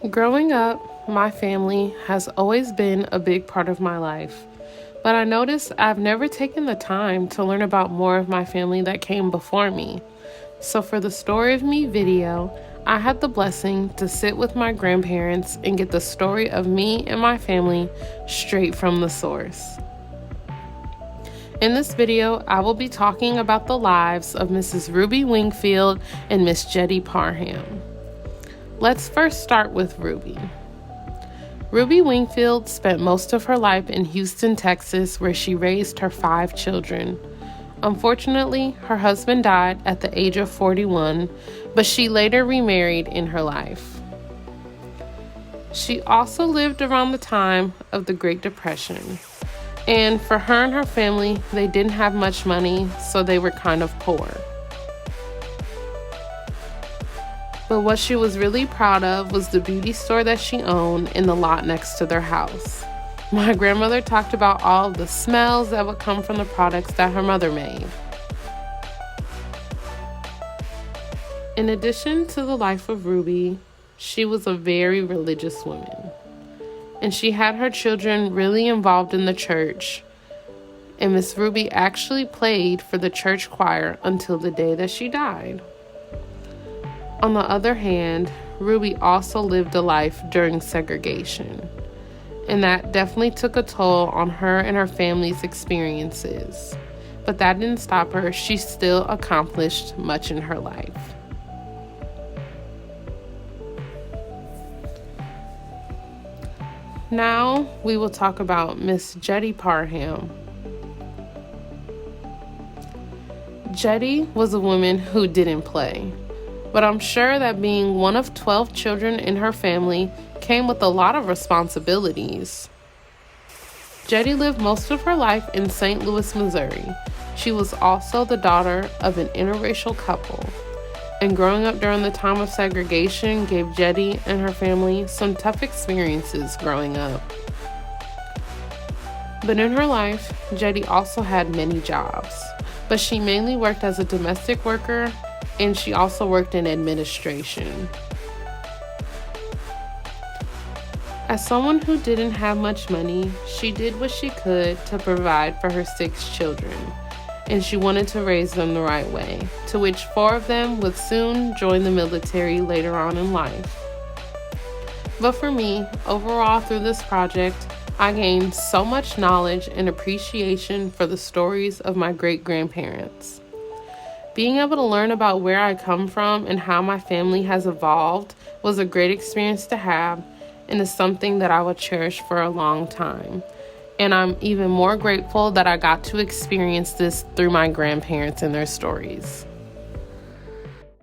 Growing up, my family has always been a big part of my life, but I noticed I've never taken the time to learn about more of my family that came before me. So for the Story of Me video, I had the blessing to sit with my grandparents and get the story of me and my family straight from the source. In this video, I will be talking about the lives of Mrs. Ruby Wingfield and Miss Jettie Parham. Let's first start with Ruby. Ruby Wingfield spent most of her life in Houston, Texas, where she raised her 5 children. Unfortunately, her husband died at the age of 41, but she later remarried in her life. She also lived around the time of the Great Depression. And for her and her family, they didn't have much money, so they were kind of poor. But what she was really proud of was the beauty store that she owned in the lot next to their house. My grandmother talked about all of the smells that would come from the products that her mother made. In addition to the life of Ruby, she was a very religious woman. And she had her children really involved in the church. And Miss Ruby actually played for the church choir until the day that she died. On the other hand, Ruby also lived a life during segregation, and that definitely took a toll on her and her family's experiences. But that didn't stop her. She still accomplished much in her life. Now we will talk about Miss Jettie Parham. Jettie was a woman who didn't play. But I'm sure that being one of 12 children in her family came with a lot of responsibilities. Jettie lived most of her life in St. Louis, Missouri. She was also the daughter of an interracial couple. And growing up during the time of segregation gave Jettie and her family some tough experiences growing up. But in her life, Jettie also had many jobs. But she mainly worked as a domestic worker, and she also worked in administration. As someone who didn't have much money, she did what she could to provide for her 6 children, and she wanted to raise them the right way, to which 4 of them would soon join the military later on in life. But for me, overall through this project, I gained so much knowledge and appreciation for the stories of my great-grandparents. Being able to learn about where I come from and how my family has evolved was a great experience to have, and is something that I will cherish for a long time. And I'm even more grateful that I got to experience this through my grandparents and their stories.